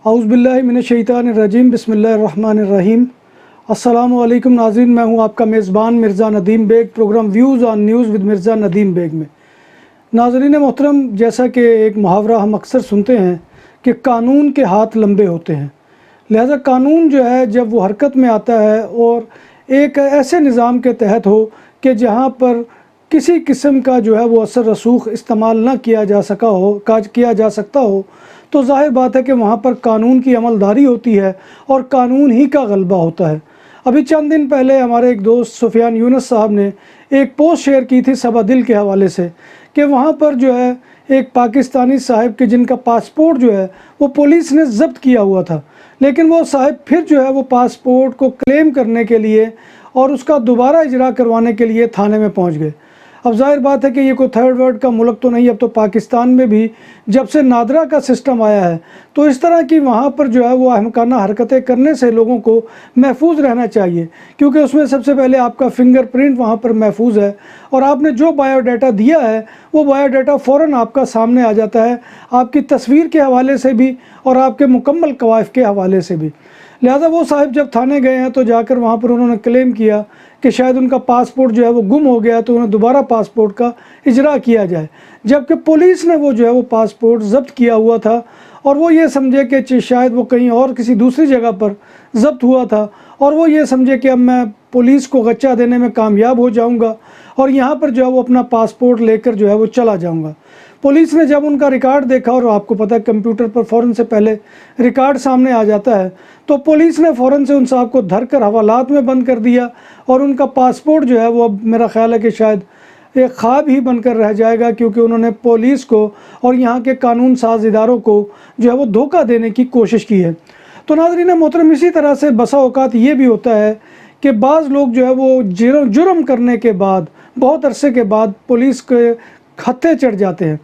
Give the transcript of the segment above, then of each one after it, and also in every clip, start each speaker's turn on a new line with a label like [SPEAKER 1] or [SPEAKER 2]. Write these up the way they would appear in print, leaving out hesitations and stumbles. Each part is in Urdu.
[SPEAKER 1] اعوذ باللہ من الشیطان الرجیم، بسم اللہ الرحمن الرحیم۔ السلام علیکم ناظرین، میں ہوں آپ کا میزبان Mirza Nadeem Baig, programme views on news with Mirza Nadeem Baig میں۔ ناظرین محترم، جیسا کہ ایک محاورہ ہم اکثر سنتے ہیں کہ قانون کے ہاتھ لمبے ہوتے ہیں، لہذا قانون جو ہے جب وہ حرکت میں آتا ہے اور ایک ایسے نظام کے تحت ہو کہ جہاں پر کسی قسم کا جو ہے وہ اثر رسوخ استعمال نہ کیا جا سکتا ہو تو ظاہر بات ہے کہ وہاں پر قانون کی عملداری ہوتی ہے اور قانون ہی کا غلبہ ہوتا ہے۔ ابھی چند دن پہلے ہمارے ایک دوست سفیان یونس صاحب نے ایک پوسٹ شیئر کی تھی سبا دل کے حوالے سے کہ وہاں پر جو ہے ایک پاکستانی صاحب کے جن کا پاسپورٹ جو ہے وہ پولیس نے ضبط کیا ہوا تھا، لیکن وہ صاحب پھر جو ہے وہ پاسپورٹ کو کلیم کرنے کے لیے اور اس کا دوبارہ اجرا کروانے کے لیے تھانے میں پہنچ گئے۔ اب ظاہر بات ہے کہ یہ کوئی تھرڈ ورلڈ کا ملک تو نہیں، اب تو پاکستان میں بھی جب سے نادرا کا سسٹم آیا ہے تو اس طرح کی وہاں پر جو ہے وہ احمقانہ حرکتیں کرنے سے لوگوں کو محفوظ رہنا چاہیے، کیونکہ اس میں سب سے پہلے آپ کا فنگر پرنٹ وہاں پر محفوظ ہے اور آپ نے جو بایو ڈیٹا دیا ہے وہ بایو ڈیٹا فوراً آپ کا سامنے آ جاتا ہے، آپ کی تصویر کے حوالے سے بھی اور آپ کے مکمل قوائف کے حوالے سے بھی۔ لہٰذا وہ صاحب جب تھانے گئے ہیں تو جا کر وہاں پر انہوں نے کلیم کیا کہ شاید ان کا پاسپورٹ جو ہے وہ گم ہو گیا تو انہیں دوبارہ پاسپورٹ کا اجرا کیا جائے، جبکہ پولیس نے وہ جو ہے وہ پاسپورٹ ضبط کیا ہوا تھا اور وہ یہ سمجھے کہ شاید وہ کہیں اور کسی دوسری جگہ پر ضبط ہوا تھا اور وہ یہ سمجھے کہ اب میں پولیس کو غچہ دینے میں کامیاب ہو جاؤں گا اور یہاں پر جو ہے وہ اپنا پاسپورٹ لے کر جو ہے وہ چلا جاؤں گا۔ پولیس نے جب ان کا ریکارڈ دیکھا، اور آپ کو پتہ ہے کمپیوٹر پر فوراً سے پہلے ریکارڈ سامنے آ جاتا ہے، تو پولیس نے فوراً سے ان صاحب کو دھر کر حوالات میں بند کر دیا اور ان کا پاسپورٹ جو ہے وہ اب میرا خیال ہے کہ شاید ایک خواب ہی بن کر رہ جائے گا، کیونکہ انہوں نے پولیس کو اور یہاں کے قانون ساز اداروں کو جو ہے وہ دھوکہ دینے کی کوشش کی ہے۔ تو ناظرین محترم، اسی طرح سے بسا اوقات یہ بھی ہوتا ہے کہ بعض لوگ جو ہے وہ جرم کرنے کے بعد بہت عرصے کے بعد پولیس کے ہتھے چڑھ جاتے ہیں،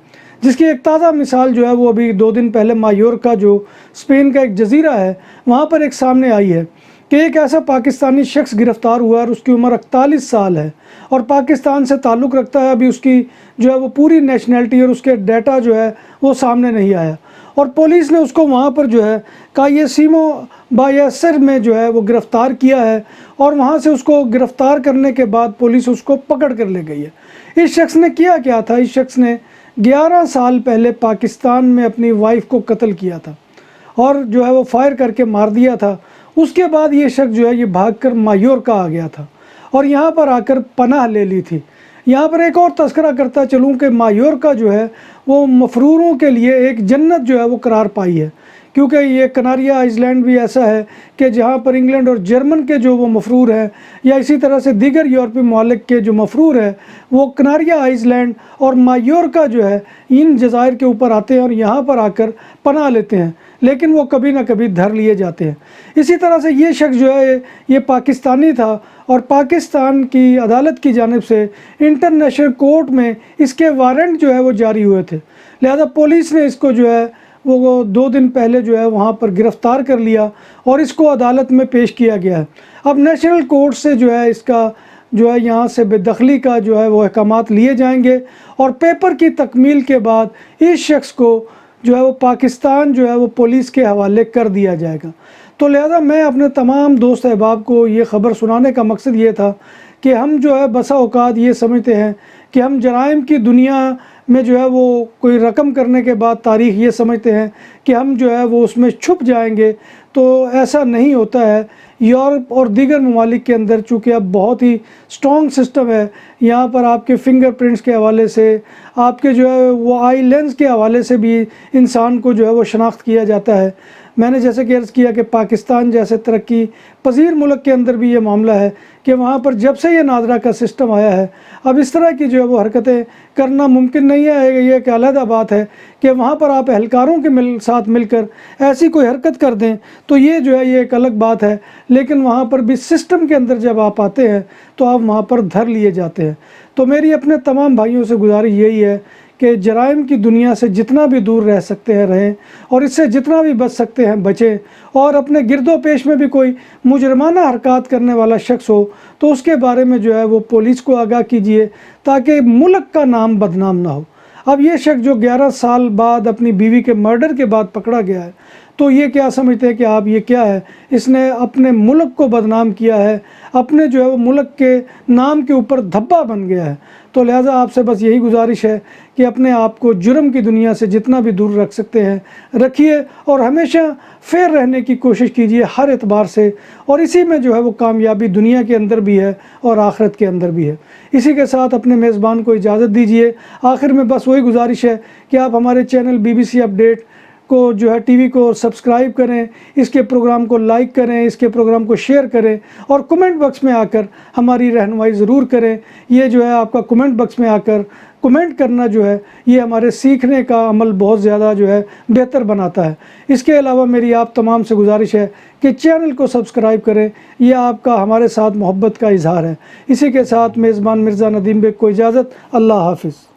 [SPEAKER 1] جس کی ایک تازہ مثال جو ہے وہ ابھی 2 دن پہلے مایورکا جو اسپین کا ایک جزیرہ ہے وہاں پر ایک سامنے آئی ہے کہ ایک ایسا پاکستانی شخص گرفتار ہوا اور اس کی عمر 41 سال ہے اور پاکستان سے تعلق رکھتا ہے۔ ابھی اس کی جو ہے وہ پوری نیشنلٹی اور اس کے ڈیٹا جو ہے وہ سامنے نہیں آیا اور پولیس نے اس کو وہاں پر جو ہے کایسیمو بایسر میں جو ہے وہ گرفتار کیا ہے اور وہاں سے اس کو گرفتار کرنے کے بعد پولیس اس کو پکڑ کر لے گئی ہے۔ اس شخص نے کیا تھا؟ اس شخص نے 11 سال پہلے پاکستان میں اپنی وائف کو قتل کیا تھا اور جو ہے وہ فائر کر کے مار دیا تھا۔ اس کے بعد یہ شخص جو ہے یہ بھاگ کر مایورکا آ گیا تھا اور یہاں پر آ کر پناہ لے لی تھی۔ یہاں پر ایک اور تذکرہ کرتا چلوں کہ مایورکا جو ہے وہ مفروروں کے لیے ایک جنت جو ہے وہ قرار پائی ہے، کیونکہ یہ کناریا آئس لینڈ بھی ایسا ہے کہ جہاں پر انگلینڈ اور جرمن کے جو وہ مفرور ہیں یا اسی طرح سے دیگر یورپی ممالک کے جو مفرور ہیں وہ کناریا آئس لینڈ اور مایورکا جو ہے ان جزائر کے اوپر آتے ہیں اور یہاں پر آ کر پناہ لیتے ہیں، لیکن وہ کبھی نہ کبھی دھر لیے جاتے ہیں۔ اسی طرح سے یہ شخص جو ہے یہ پاکستانی تھا اور پاکستان کی عدالت کی جانب سے انٹرنیشنل کورٹ میں اس کے وارنٹ جو ہے وہ جاری ہوئے تھے، لہذا پولیس نے اس کو جو ہے وہ 2 دن پہلے جو ہے وہاں پر گرفتار کر لیا اور اس کو عدالت میں پیش کیا گیا ہے۔ اب نیشنل کورٹ سے جو ہے اس کا جو ہے یہاں سے بے دخلی کا جو ہے وہ احکامات لیے جائیں گے اور پیپر کی تکمیل کے بعد اس شخص کو جو ہے وہ پاکستان جو ہے وہ پولیس کے حوالے کر دیا جائے گا۔ تو لہذا میں اپنے تمام دوست احباب کو یہ خبر سنانے کا مقصد یہ تھا کہ ہم جو ہے بسا اوقات یہ سمجھتے ہیں کہ ہم جرائم کی دنیا میں جو ہے وہ کوئی رقم کرنے کے بعد تاریخ یہ سمجھتے ہیں کہ ہم جو ہے وہ اس میں چھپ جائیں گے، تو ایسا نہیں ہوتا ہے۔ یورپ اور دیگر ممالک کے اندر چونکہ اب بہت ہی اسٹرانگ سسٹم ہے، یہاں پر آپ کے فنگر پرنٹس کے حوالے سے، آپ کے جو ہے وہ آئی لینس کے حوالے سے بھی انسان کو جو ہے وہ شناخت کیا جاتا ہے۔ میں نے جیسے کہ عرض کیا کہ پاکستان جیسے ترقی پذیر ملک کے اندر بھی یہ معاملہ ہے کہ وہاں پر جب سے یہ نادرا کا سسٹم آیا ہے اب اس طرح کی جو ہے وہ حرکتیں کرنا ممکن نہیں ہے۔ یہ ایک علیحدہ بات ہے کہ وہاں پر آپ اہلکاروں کے ساتھ مل کر ایسی کوئی حرکت کر دیں تو یہ جو ہے یہ ایک الگ بات ہے، لیکن وہاں پر بھی سسٹم کے اندر جب آپ آتے ہیں تو آپ وہاں پر دھر لیے جاتے ہیں۔ تو میری اپنے تمام بھائیوں سے گزارش یہی ہے کہ جرائم کی دنیا سے جتنا بھی دور رہ سکتے ہیں رہیں اور اس سے جتنا بھی بچ سکتے ہیں بچیں، اور اپنے گرد و پیش میں بھی کوئی مجرمانہ حرکات کرنے والا شخص ہو تو اس کے بارے میں جو ہے وہ پولیس کو آگاہ کیجیے تاکہ ملک کا نام بدنام نہ ہو۔ اب یہ شخص جو 11 سال بعد اپنی بیوی کے مرڈر کے بعد پکڑا گیا ہے، تو یہ کیا سمجھتے ہیں کہ آپ یہ کیا ہے، اس نے اپنے ملک کو بدنام کیا ہے، اپنے جو ہے وہ ملک کے نام کے اوپر دھبا بن گیا ہے۔ تو لہٰذا آپ سے بس یہی گزارش ہے کہ اپنے آپ کو جرم کی دنیا سے جتنا بھی دور رکھ سکتے ہیں رکھیے، اور ہمیشہ فیئر رہنے کی کوشش کیجیے ہر اعتبار سے، اور اسی میں جو ہے وہ کامیابی دنیا کے اندر بھی ہے اور آخرت کے اندر بھی ہے۔ اسی کے ساتھ اپنے میزبان کو اجازت دیجیے۔ آخر میں بس وہی گزارش ہے کہ آپ ہمارے چینل BBC اپڈیٹ کو جو ہے ٹی وی کو سبسکرائب کریں، اس کے پروگرام کو لائک کریں، اس کے پروگرام کو شیئر کریں، اور کمنٹ باکس میں آ کر ہماری رہنمائی ضرور کریں۔ یہ جو ہے آپ کا کمنٹ باکس میں آ کر کمنٹ کرنا جو ہے یہ ہمارے سیکھنے کا عمل بہت زیادہ جو ہے بہتر بناتا ہے۔ اس کے علاوہ میری آپ تمام سے گزارش ہے کہ چینل کو سبسکرائب کریں، یہ آپ کا ہمارے ساتھ محبت کا اظہار ہے۔ اسی کے ساتھ میزبان مرزا ندیم بیگ کو اجازت، اللہ حافظ۔